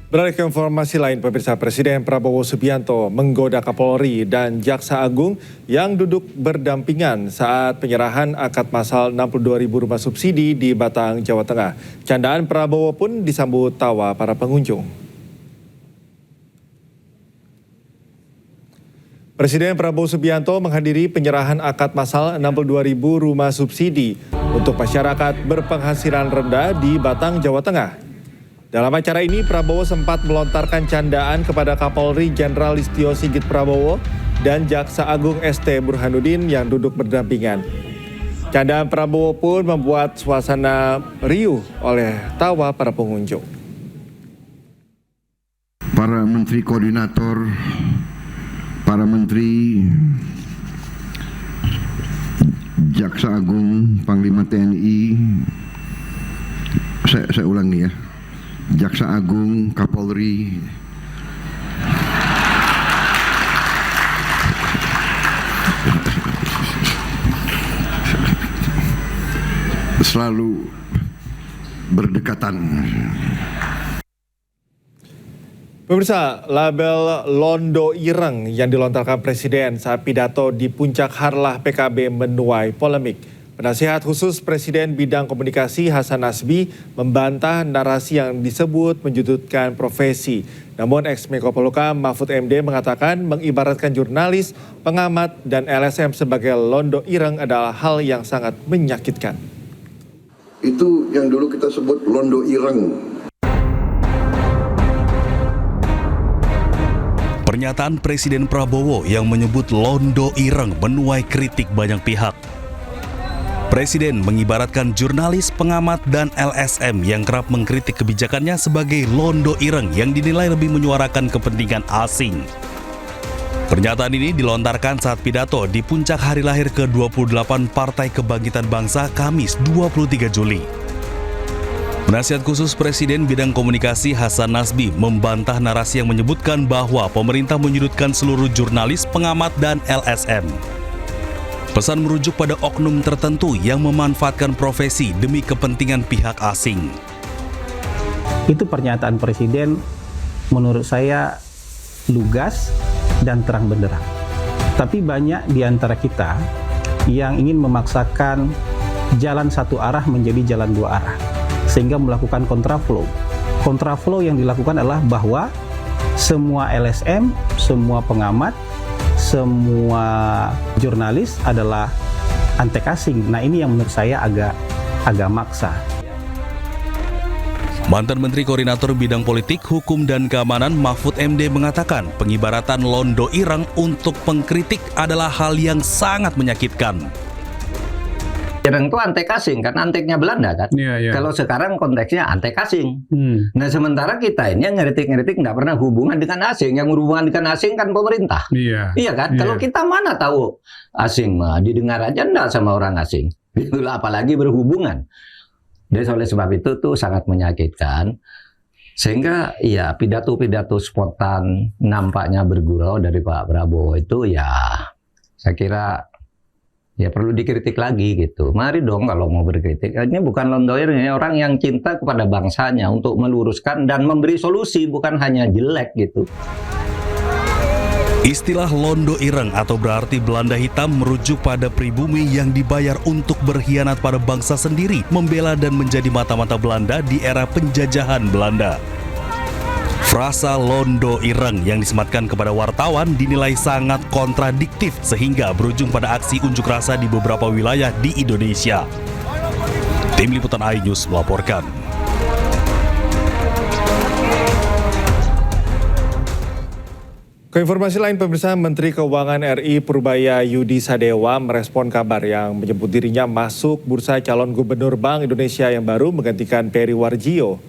Beralih ke informasi lain, pemirsa, Presiden Prabowo Subianto menggoda Kapolri dan Jaksa Agung yang duduk berdampingan saat penyerahan akad masal 62.000 rumah subsidi di Batang, Jawa Tengah. Candaan Prabowo pun disambut tawa para pengunjung. Presiden Prabowo Subianto menghadiri penyerahan akad masal 62.000 rumah subsidi untuk masyarakat berpenghasilan rendah di Batang, Jawa Tengah. Dalam acara ini, Prabowo sempat melontarkan candaan kepada Kapolri Jenderal Listio Sigit Prabowo dan Jaksa Agung ST Burhanuddin yang duduk berdampingan. Candaan Prabowo pun membuat suasana riuh oleh tawa para pengunjung. Para menteri koordinator, para menteri, Jaksa Agung, Panglima TNI, saya ulangi ya. Jaksa Agung, Kapolri, selalu berdekatan. Pemirsa, label Londo Ireng yang dilontarkan Presiden saat pidato di Puncak Harlah PKB menuai polemik. Penasihat khusus Presiden bidang komunikasi Hasan Nasbi membantah narasi yang disebut menjudutkan profesi. Namun ex-Menko Polhukam Mahfud MD mengatakan mengibaratkan jurnalis, pengamat, dan LSM sebagai Londo Ireng adalah hal yang sangat menyakitkan. Itu yang dulu kita sebut Londo Ireng. Pernyataan Presiden Prabowo yang menyebut Londo Ireng menuai kritik banyak pihak. Presiden mengibaratkan jurnalis, pengamat, dan LSM yang kerap mengkritik kebijakannya sebagai Londo Ireng yang dinilai lebih menyuarakan kepentingan asing. Pernyataan ini dilontarkan saat pidato di puncak hari lahir ke-28 Partai Kebangkitan Bangsa Kamis 23 Juli. Penasihat khusus Presiden bidang komunikasi Hasan Nasbi membantah narasi yang menyebutkan bahwa pemerintah menyudutkan seluruh jurnalis, pengamat, dan LSM. Pesan merujuk pada oknum tertentu yang memanfaatkan profesi demi kepentingan pihak asing. Itu pernyataan Presiden menurut saya lugas dan terang benderang. Tapi banyak di antara kita yang ingin memaksakan jalan satu arah menjadi jalan dua arah, sehingga melakukan kontraflow. Kontraflow yang dilakukan adalah bahwa semua LSM, semua pengamat, semua jurnalis adalah antek asing. Nah, ini yang menurut saya agak maksa. Mantan Menteri Koordinator Bidang Politik, Hukum, dan Keamanan Mahfud MD mengatakan pengibaratan Londo Ireng untuk pengkritik adalah hal yang sangat menyakitkan. Ireng itu antek asing, karena anteknya Belanda kan. Iya. Kalau sekarang konteksnya antek asing. Nah, sementara kita ini yang ngeritik-ngeritik nggak pernah hubungan dengan asing. Yang berhubungan dengan asing kan pemerintah. Iya kan? Kalau kita mana tahu asing mah didengar aja enggak sama orang asing. Itulah apalagi berhubungan. Dan oleh sebab itu tuh sangat menyakitkan. Sehingga ya pidato-pidato spontan nampaknya bergurau dari Pak Prabowo itu ya saya kira ya perlu dikritik lagi gitu. Mari dong kalau mau berkritik. Ini bukan Londo Ireng, ini orang yang cinta kepada bangsanya untuk meluruskan dan memberi solusi, bukan hanya jelek gitu. Istilah Londo Ireng atau berarti Belanda hitam merujuk pada pribumi yang dibayar untuk berkhianat pada bangsa sendiri, membela dan menjadi mata-mata Belanda di era penjajahan Belanda. Frasa Londo Ireng yang disematkan kepada wartawan dinilai sangat kontradiktif sehingga berujung pada aksi unjuk rasa di beberapa wilayah di Indonesia. Tim Liputan iNews melaporkan. Ke informasi lain, pemirsa, Menteri Keuangan RI Purbaya Yudi Sadewa merespon kabar yang menyebut dirinya masuk bursa calon gubernur Bank Indonesia yang baru menggantikan Peri Warjio.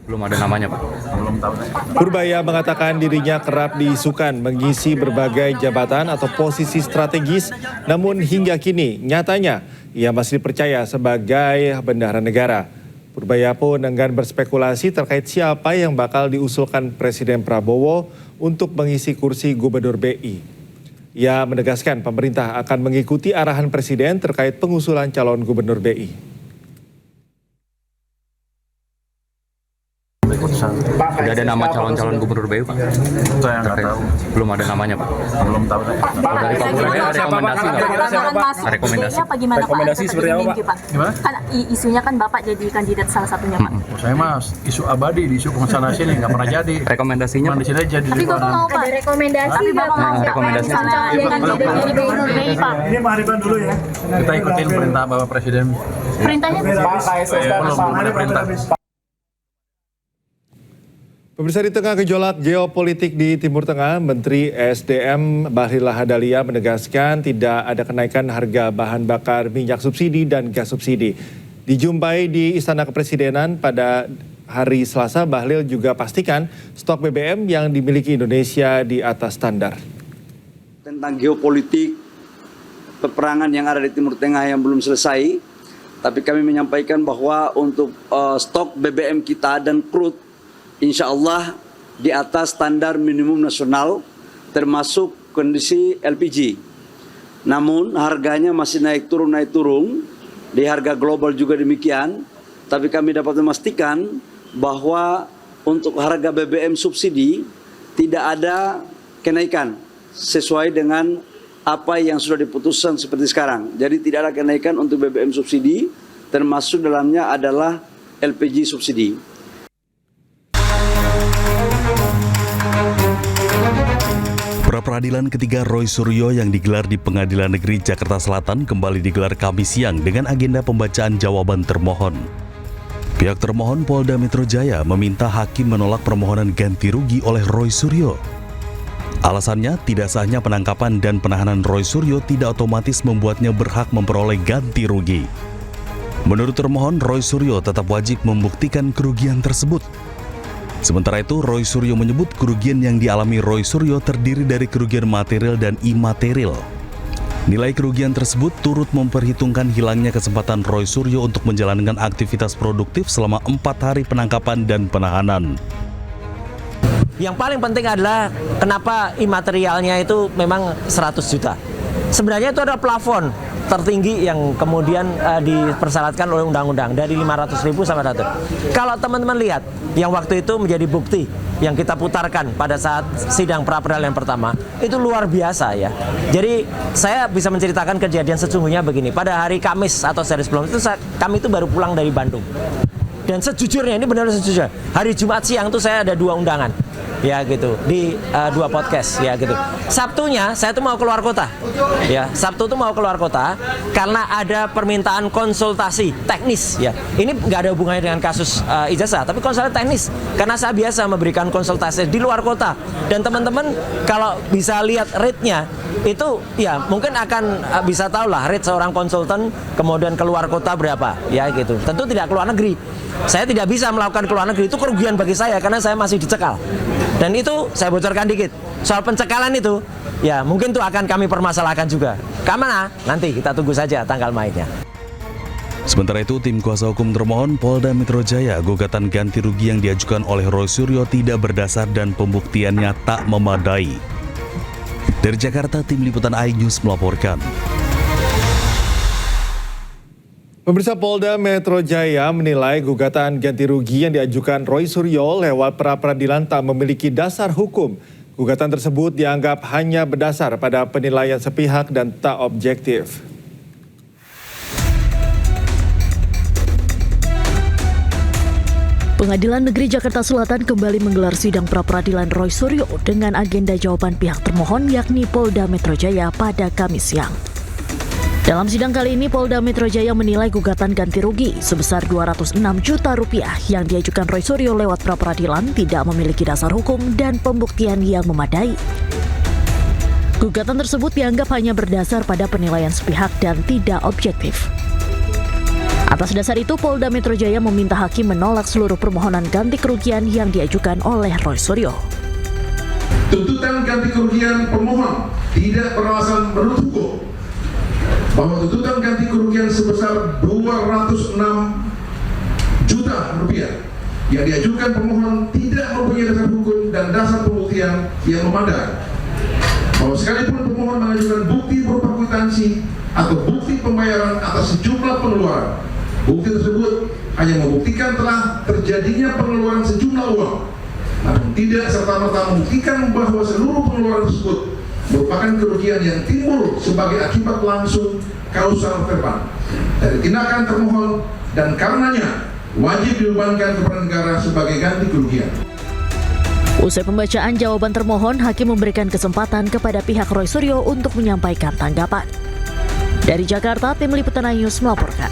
Belum ada namanya, Pak. Belum tahu. Purbaya mengatakan dirinya kerap diisukan mengisi berbagai jabatan atau posisi strategis, namun hingga kini nyatanya ia masih dipercaya sebagai bendahara negara. Purbaya pun enggan berspekulasi terkait siapa yang bakal diusulkan Presiden Prabowo untuk mengisi kursi Gubernur BI. Ia menegaskan pemerintah akan mengikuti arahan Presiden terkait pengusulan calon Gubernur BI. Sudah ada nama calon-calon gubernur BU, Pak? Itu yang nggak tahu. Belum ada namanya, Pak? Belum tahu. Kalau dari Pak Bulga ada rekomendasi nggak? Rekomendasi. Rekomendasi seperti apa, Pak? Gimana? Kan isunya kan Bapak jadi kandidat salah satunya, Pak. Saya mas isu abadi di isu pengusahaan sini nggak pernah jadi. Rekomendasinya, Cuma di sini aja di Tapi Bapak mau, Pak. Ada rekomendasi. Tapi Bapak mau rekomendasi. misalnya kandidat dari gubernur BI, Pak. Ini Pak Ridwan dulu ya. Kita ikutin perintah Bapak Presiden. Perintahnya Belum ada perintah. Pemirsa, di tengah gejolak geopolitik di Timur Tengah, Menteri SDM Bahlil Lahadalia menegaskan tidak ada kenaikan harga bahan bakar minyak subsidi dan gas subsidi. Dijumpai di Istana Kepresidenan pada hari Selasa, Bahlil juga pastikan stok BBM yang dimiliki Indonesia di atas standar. Tentang geopolitik, peperangan yang ada di Timur Tengah yang belum selesai, tapi kami menyampaikan bahwa untuk stok BBM kita dan crude, insya Allah di atas standar minimum nasional termasuk kondisi LPG. Namun harganya masih naik turun, di harga global juga demikian. Tapi kami dapat memastikan bahwa untuk harga BBM subsidi tidak ada kenaikan sesuai dengan apa yang sudah diputuskan seperti sekarang. Jadi tidak ada kenaikan untuk BBM subsidi, termasuk dalamnya adalah LPG subsidi. Pra-peradilan ketiga Roy Suryo yang digelar di Pengadilan Negeri Jakarta Selatan kembali digelar Kamis siang dengan agenda pembacaan jawaban termohon. Pihak termohon Polda Metro Jaya meminta hakim menolak permohonan ganti rugi oleh Roy Suryo. Alasannya, tidak sahnya penangkapan dan penahanan Roy Suryo tidak otomatis membuatnya berhak memperoleh ganti rugi. Menurut termohon, Roy Suryo tetap wajib membuktikan kerugian tersebut. Sementara itu, Roy Suryo menyebut kerugian yang dialami Roy Suryo terdiri dari kerugian material dan imaterial. Nilai kerugian tersebut turut memperhitungkan hilangnya kesempatan Roy Suryo untuk menjalankan aktivitas produktif selama 4 hari penangkapan dan penahanan. Yang paling penting adalah kenapa imaterialnya itu memang 100 juta. Sebenarnya itu ada plafon tertinggi yang kemudian dipersyaratkan oleh undang-undang dari 500.000 sampai 100. Kalau teman-teman lihat yang waktu itu menjadi bukti yang kita putarkan pada saat sidang pra-peradilan pertama, itu luar biasa ya. Jadi saya bisa menceritakan kejadian sesungguhnya begini. Pada hari Kamis atau sehari sebelum itu kami itu baru pulang dari Bandung. Dan sejujurnya, ini benar sejujurnya, hari Jumat siang tuh saya ada 2 undangan. Ya gitu, di 2 podcast ya gitu. Sabtunya saya tuh mau keluar kota. Ya, Sabtu tuh mau keluar kota karena ada permintaan konsultasi teknis ya. Ini nggak ada hubungannya dengan kasus ijazah, tapi konsultasi teknis. Karena saya biasa memberikan konsultasi di luar kota. Dan teman-teman kalau bisa lihat rate-nya itu ya mungkin akan bisa tahu lah rate seorang konsultan kemudian keluar kota berapa ya gitu. Tentu tidak keluar negeri. Saya tidak bisa melakukan keluar negeri, itu kerugian bagi saya karena saya masih dicekal. Dan itu saya bocorkan dikit. Soal pencekalan itu, ya mungkin itu akan kami permasalahkan juga. Kemana? Nanti kita tunggu saja tanggal mainnya. Sementara itu, tim kuasa hukum termohon Polda Metro Jaya gugatan ganti rugi yang diajukan oleh Roy Suryo tidak berdasar dan pembuktiannya tak memadai. Dari Jakarta, tim liputan iNews melaporkan. Pemirsa, Polda Metro Jaya menilai gugatan ganti rugi yang diajukan Roy Suryo lewat pra-peradilan tak memiliki dasar hukum. Gugatan tersebut dianggap hanya berdasar pada penilaian sepihak dan tak objektif. Pengadilan Negeri Jakarta Selatan kembali menggelar sidang pra-peradilan Roy Suryo dengan agenda jawaban pihak termohon yakni Polda Metro Jaya pada Kamis siang. Dalam sidang kali ini, Polda Metro Jaya menilai gugatan ganti rugi sebesar 206 juta rupiah yang diajukan Roy Suryo lewat pra-peradilan tidak memiliki dasar hukum dan pembuktian yang memadai. Gugatan tersebut dianggap hanya berdasar pada penilaian sepihak dan tidak objektif. Atas dasar itu, Polda Metro Jaya meminta hakim menolak seluruh permohonan ganti kerugian yang diajukan oleh Roy Suryo. Tuntutan ganti kerugian pemohon tidak beralasan menurut hukum bahwa tuntutan ganti kerugian sebesar 206 juta rupiah yang diajukan pemohon tidak mempunyai dasar hukum dan dasar pembuktian yang memadai. Bahwa sekalipun pemohon mengajukan bukti berupa kwitansi atau bukti pembayaran atas sejumlah pengeluaran, bukti tersebut hanya membuktikan telah terjadinya pengeluaran sejumlah uang tidak serta-merta membuktikan bahwa seluruh pengeluaran tersebut merupakan kerugian yang timbul sebagai akibat langsung kausal verbal dari tindakan termohon dan karenanya wajib dibebankan kepada negara sebagai ganti kerugian. Usai pembacaan jawaban termohon, hakim memberikan kesempatan kepada pihak Roy Suryo untuk menyampaikan tanggapan. Dari Jakarta, tim Liputan News melaporkan.